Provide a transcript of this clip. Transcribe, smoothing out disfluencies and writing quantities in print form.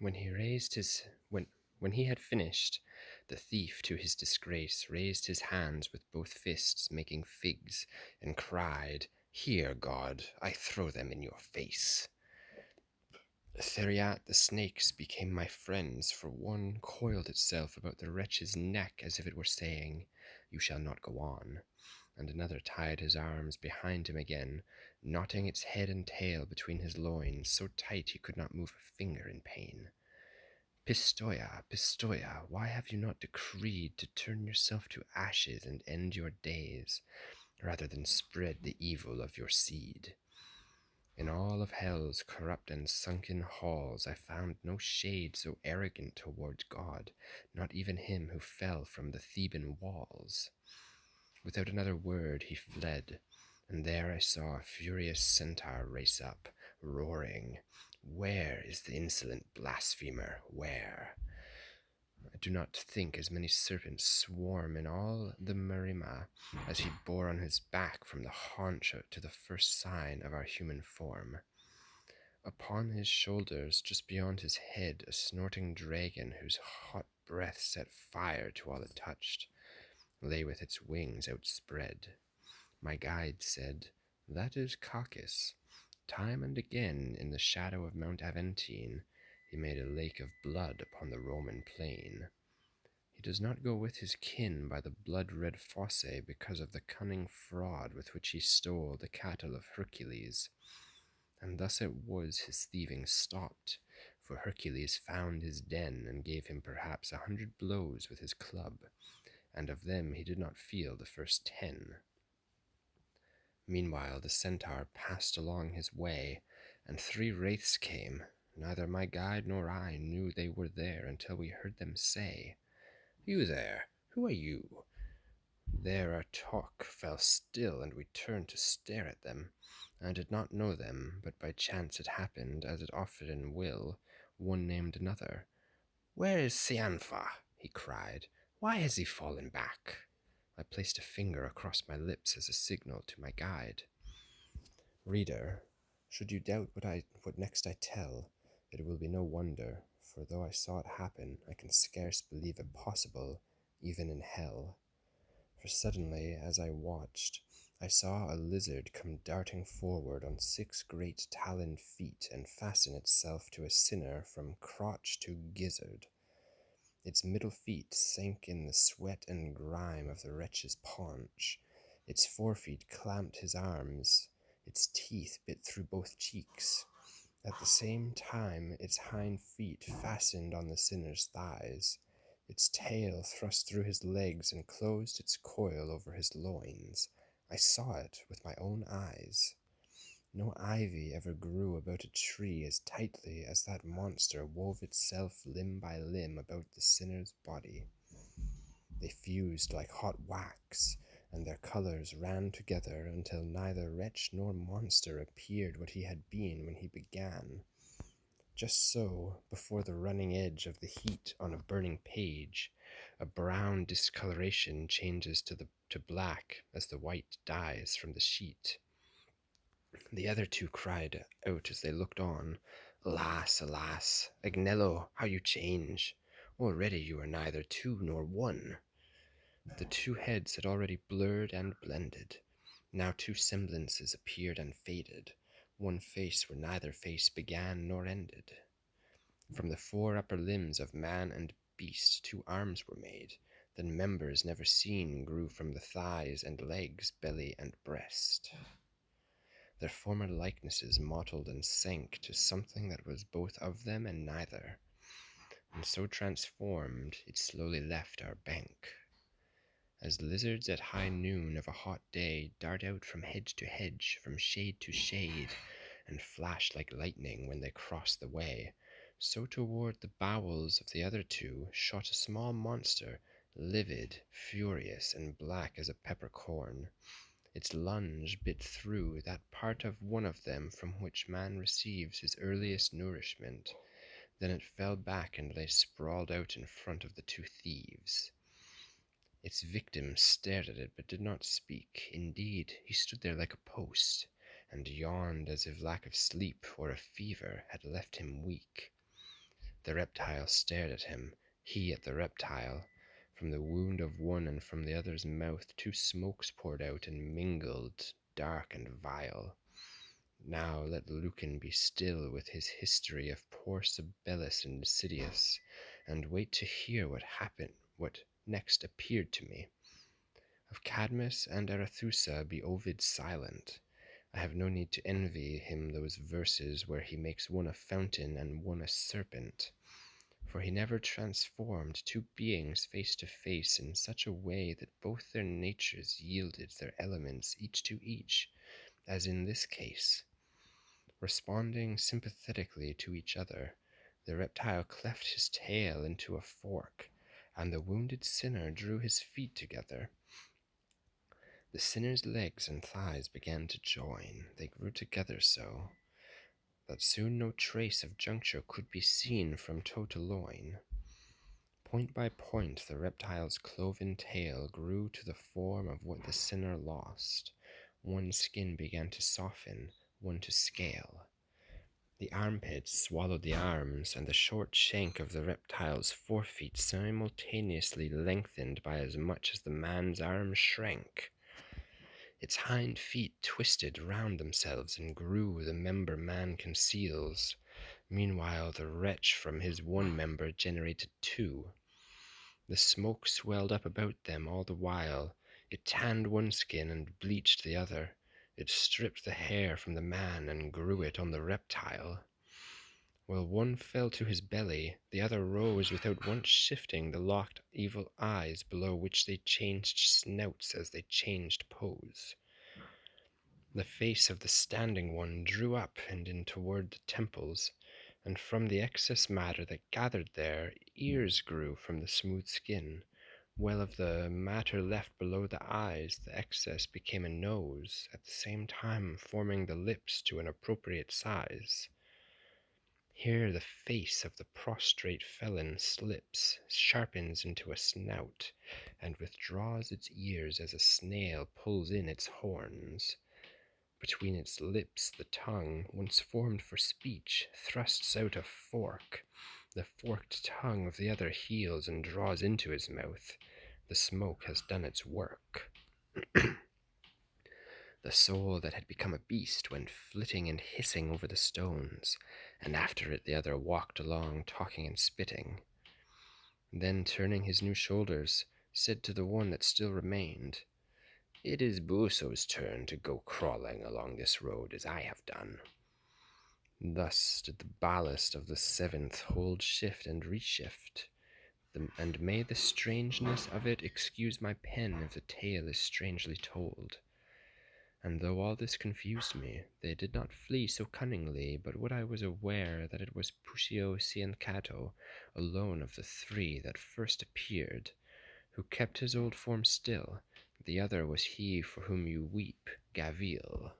When he raised his when he had finished, the thief, to his disgrace, raised his hands with both fists, making figs, and cried, "Here, God, I throw them in your face." Thereat the snakes became my friends, for one coiled itself about the wretch's neck as if it were saying, "You shall not go on," and another tied his arms behind him again, knotting its head and tail between his loins so tight he could not move a finger in pain. Pistoia, Pistoia, why have you not decreed to turn yourself to ashes and end your days, rather than spread the evil of your seed? In all of hell's corrupt and sunken halls I found no shade so arrogant toward God, not even him who fell from the Theban walls. Without another word he fled, and there I saw a furious centaur race up, roaring, "Where is the insolent blasphemer? Where?" I do not think as many serpents swarm in all the Marima as he bore on his back from the haunch to the first sign of our human form. Upon his shoulders, just beyond his head, a snorting dragon whose hot breath set fire to all it touched, lay with its wings outspread. My guide said, "That is Cacus. Time and again, in the shadow of Mount Aventine, he made a lake of blood upon the Roman plain. He does not go with his kin by the blood-red fosse because of the cunning fraud with which he stole the cattle of Hercules. And thus it was his thieving stopped, for Hercules found his den and gave him perhaps 100 blows with his club, and of them he did not feel the first 10. Meanwhile the centaur passed along his way, and 3 wraiths came. Neither my guide nor I knew they were there until we heard them say, "You there, who are you?" There our talk fell still, and we turned to stare at them. I did not know them, but by chance it happened, as it often will, one named another. "Where is Cianfa?" he cried. "Why has he fallen back?" I placed a finger across my lips as a signal to my guide. Reader, should you doubt what next I tell, it will be no wonder, for though I saw it happen, I can scarce believe it possible, even in hell. For suddenly, as I watched, I saw a lizard come darting forward on 6 great taloned feet and fasten itself to a sinner from crotch to gizzard. Its middle feet sank in the sweat and grime of the wretch's paunch. Its forefeet clamped his arms. Its teeth bit through both cheeks. At the same time, its hind feet fastened on the sinner's thighs. Its tail thrust through his legs and closed its coil over his loins. I saw it with my own eyes. No ivy ever grew about a tree as tightly as that monster wove itself limb by limb about the sinner's body. They fused like hot wax, and their colors ran together until neither wretch nor monster appeared what he had been when he began. Just so, before the running edge of the heat on a burning page, a brown discoloration changes to black as the white dies from the sheet. The other 2 cried out as they looked on, "Alas, alas, Agnello, how you change! Already you are neither 2 nor 1. The 2 heads had already blurred and blended. Now 2 semblances appeared and faded, one face where neither face began nor ended. From the 4 upper limbs of man and beast 2 arms were made, then members never seen grew from the thighs and legs, belly and breast. Their former likenesses mottled and sank to something that was both of them and neither, and so transformed it slowly left our bank. As lizards at high noon of a hot day dart out from hedge to hedge, from shade to shade, and flash like lightning when they cross the way, so toward the bowels of the other 2 shot a small monster, livid, furious, and black as a peppercorn. Its lunge bit through that part of one of them from which man receives his earliest nourishment. Then it fell back and lay sprawled out in front of the 2 thieves. Its victim stared at it but did not speak. Indeed, he stood there like a post, and yawned as if lack of sleep or a fever had left him weak. The reptile stared at him, he at the reptile. From the wound of one and from the other's mouth two smokes poured out and mingled, dark and vile. Now let Lucan be still with his history of poor Sabellus and Sidius, and wait to hear what next appeared to me. Of Cadmus and Arethusa be Ovid silent. I have no need to envy him those verses where he makes one a fountain and one a serpent, for he never transformed two beings face to face in such a way that both their natures yielded their elements each to each, as in this case. Responding sympathetically to each other, the reptile cleft his tail into a fork, and the wounded sinner drew his feet together. The sinner's legs and thighs began to join. They grew together so that soon no trace of juncture could be seen from toe to loin. Point by point the reptile's cloven tail grew to the form of what the sinner lost. One skin began to soften, one to scale. The armpits swallowed the arms, and the short shank of the reptile's forefeet simultaneously lengthened by as much as the man's arm shrank. Its hind feet twisted round themselves and grew the member man conceals. Meanwhile the wretch from his one member generated two. The smoke swelled up about them all the while. It tanned one skin and bleached the other. It stripped the hair from the man and grew it on the reptile. While one fell to his belly, the other rose without once shifting the locked evil eyes below which they changed snouts as they changed pose. The face of the standing one drew up and in toward the temples, and from the excess matter that gathered there, ears grew from the smooth skin, while of the matter left below the eyes, the excess became a nose, at the same time forming the lips to an appropriate size. Here the face of the prostrate felon slips, sharpens into a snout, and withdraws its ears as a snail pulls in its horns. Between its lips the tongue, once formed for speech, thrusts out a fork. The forked tongue of the other heals and draws into his mouth. The smoke has done its work. The soul that had become a beast went flitting and hissing over the stones, and after it the other walked along, talking and spitting. Then, turning his new shoulders, said to the one that still remained, "It is Buso's turn to go crawling along this road as I have done." Thus did the ballast of the seventh hold shift and reshift, and may the strangeness of it excuse my pen if the tale is strangely told. And though all this confused me, they did not flee so cunningly, but what I was aware that it was Pusio Canto, alone of the three that first appeared, who kept his old form still. The other was he for whom you weep, Gavil.